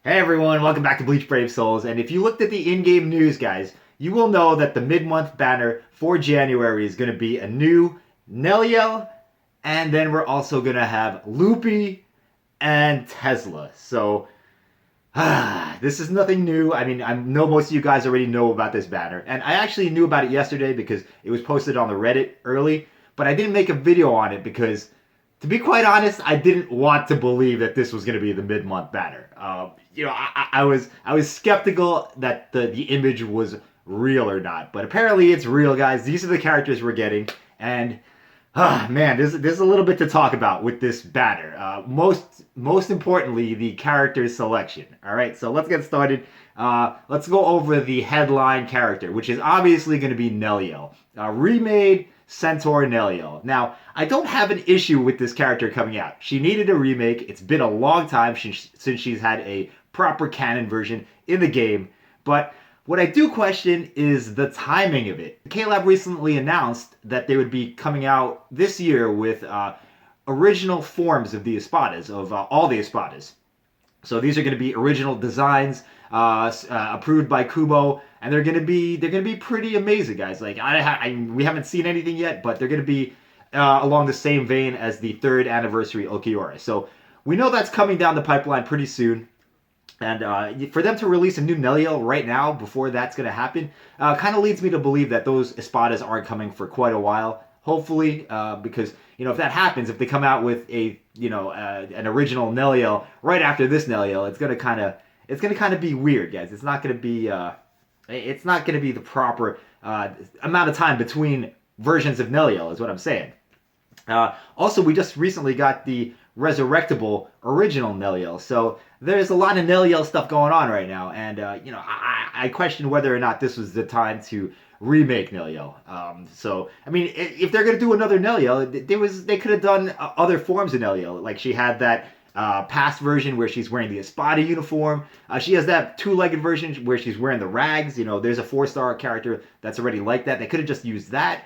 Hey everyone, welcome back to Bleach Brave Souls. And if you looked at the in-game news, guys, you will know that the mid-month banner for January is going to be a new Nelliel, and then we're also going to have Lupy and Tesla. So, this is nothing new. I mean, I know most of you guys already know about this banner, and I actually knew about it yesterday because it was posted on the Reddit early, but I didn't make a video on it because, to be quite honest, I didn't want to believe that this was going to be the mid-month banner. I was skeptical that the image was real or not, but apparently it's real, guys. These are the characters we're getting, and man, there's a little bit to talk about with this banner. Most importantly, the character selection. All right, so let's get started. Let's go over the headline character, which is obviously going to be Nelliel, remade Centaur Nelliel. Now, I don't have an issue with this character coming out. She needed a remake. It's been a long time since she's had a proper canon version in the game, but what I do question is the timing of it. K-Lab recently announced that they would be coming out this year with original forms of the Espadas, of all the Espadas. So these are going to be original designs, approved by Kubo, and they're gonna be pretty amazing, guys. Like we haven't seen anything yet, but they're going to be along the same vein as the third anniversary Okiura. So we know that's coming down the pipeline pretty soon. And for them to release a new Nelliel right now, before that's going to happen, kind of leads me to believe that those Espadas aren't coming for quite a while. Hopefully, because if that happens, if they come out with an original Nelliel right after this Nelliel, it's gonna kind of be weird, guys. It's not gonna be the proper amount of time between versions of Nelliel, is what I'm saying. Also, we just recently got the resurrectable original Nelliel, so there's a lot of Nelliel stuff going on right now, and I question whether or not this was the time to remake Nelliel. So I mean, if they're gonna do another Nelliel, they could have done other forms of Nelliel. Like she had that past version where she's wearing the Espada uniform. She has that two-legged version where she's wearing the rags. There's a 4-star character that's already like that. They could have just used that.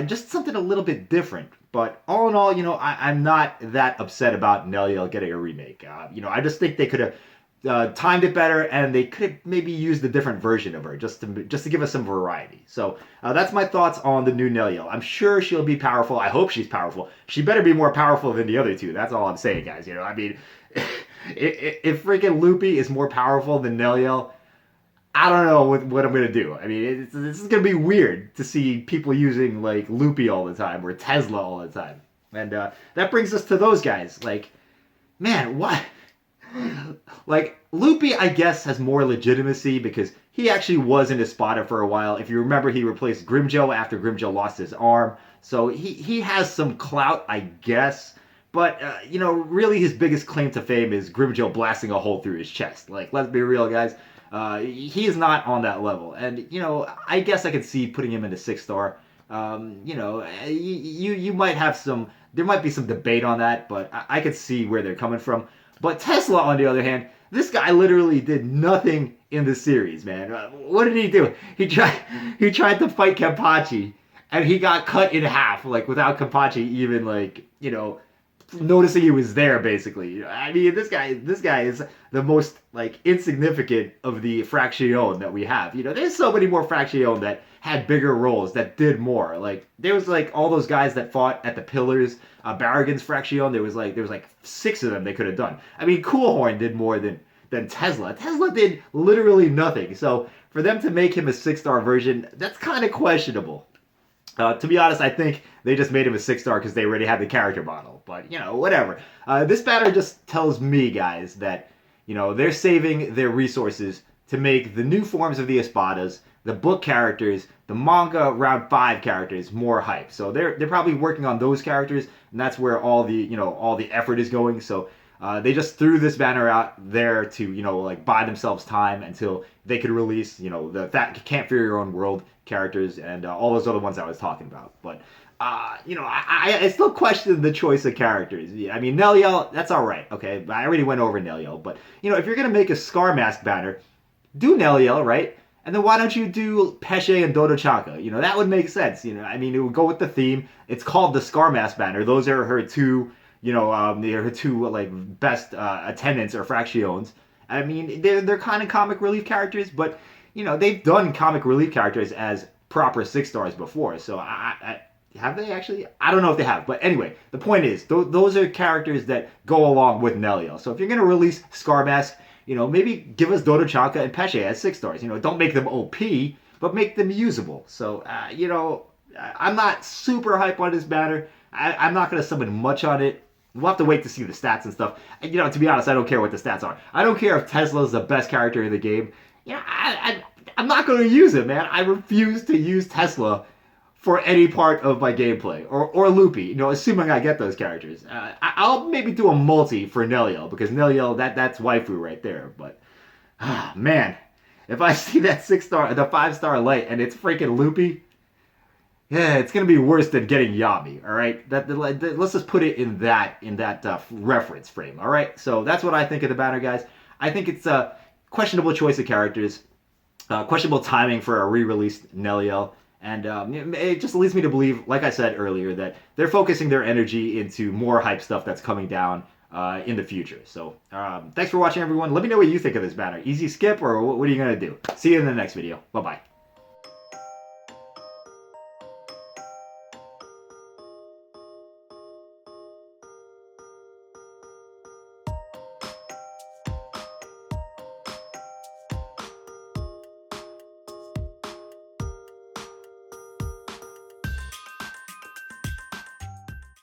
Just something a little bit different. But all in all, I'm not that upset about Nelliel getting a remake. I just think they could have timed it better, and they could have maybe used a different version of her just to give us some variety. So that's my thoughts on the new Nelliel. I'm sure she'll be powerful. I hope she's powerful. She better be more powerful than the other two. That's all I'm saying, guys. I mean, if freaking Loopy is more powerful than Nelliel, I don't know what I'm gonna do. I mean, this is gonna be weird to see people using like Loopy all the time or Tesla all the time, and that brings us to those guys. Like, man, what? Like Loopy, I guess, has more legitimacy because he actually was in Espada for a while. If you remember, he replaced Grimjo after Grimjo lost his arm, so he has some clout, I guess. But really, his biggest claim to fame is Grimjo blasting a hole through his chest. Like, let's be real, guys. He is not on that level, and I guess I could see putting him into 6-star. You might have some. There might be some debate on that, but I could see where they're coming from. But Tesla, on the other hand, this guy literally did nothing in the series, man. What did he do? He tried to fight Kenpachi, and he got cut in half, like without Kenpachi even noticing he was there. Basically, I mean, this guy is the most like insignificant of the Fraction that we have. There's so many more Fraction that had bigger roles that did more. Like there was like all those guys that fought at the pillars. Barragan's Fraction. There was like 6 of them they could have done. I mean, Coolhorn did more than Tesla. Tesla did literally nothing. So for them to make him a 6-star version, that's kind of questionable. To be honest, I think they just made him a 6-star because they already had the character model. But, whatever. This banner just tells me, guys, that, they're saving their resources to make the new forms of the Espadas, the book characters, the manga round 5 characters more hype. So they're probably working on those characters, and that's where all the effort is going. So they just threw this banner out there to, buy themselves time until they could release, that Can't Fear Your Own World characters and all those other ones I was talking about. But, I still question the choice of characters. Yeah, I mean, Nelliel, that's all right, okay? I already went over Nelliel. But, if you're going to make a Scar Mask banner, do Nelliel, right? And then why don't you do Pesce and Dodo Chanka? That would make sense. I mean, it would go with the theme. It's called the Scar Mask banner. Those are her two, her two like best attendants or fractions, I mean, they're kind of comic relief characters, but you know they've done comic relief characters as proper 6-stars before. So have they actually? I don't know if they have, but anyway, the point is those are characters that go along with Nelliel. So if you're gonna release Scarmask, you know, maybe give us Dodochanka and Pesce as 6-stars. You know, don't make them OP, but make them usable. So you know, I'm not super hype on this banner. I'm not gonna summon much on it. We'll have to wait to see the stats and stuff. And, you know, to be honest, I don't care what the stats are. I don't care if Tesla's the best character in the game. You know, I'm not going to use it, man. I refuse to use Tesla for any part of my gameplay. Or Lupy, you know, assuming I get those characters. I'll maybe do a multi for Nelliel, because Nelliel, that's waifu right there. But, man, if I see that 6-star, the 5-star light, and it's freaking Lupy, yeah, it's gonna be worse than getting Yami. All right, let's just put it in that reference frame. All right, so that's what I think of the banner, guys. I think it's a questionable choice of characters, questionable timing for a re-released Nelliel, and it just leads me to believe, like I said earlier, that they're focusing their energy into more hype stuff that's coming down in the future. So thanks for watching, everyone. Let me know what you think of this banner. Easy skip, or what are you gonna do? See you in the next video. Bye bye.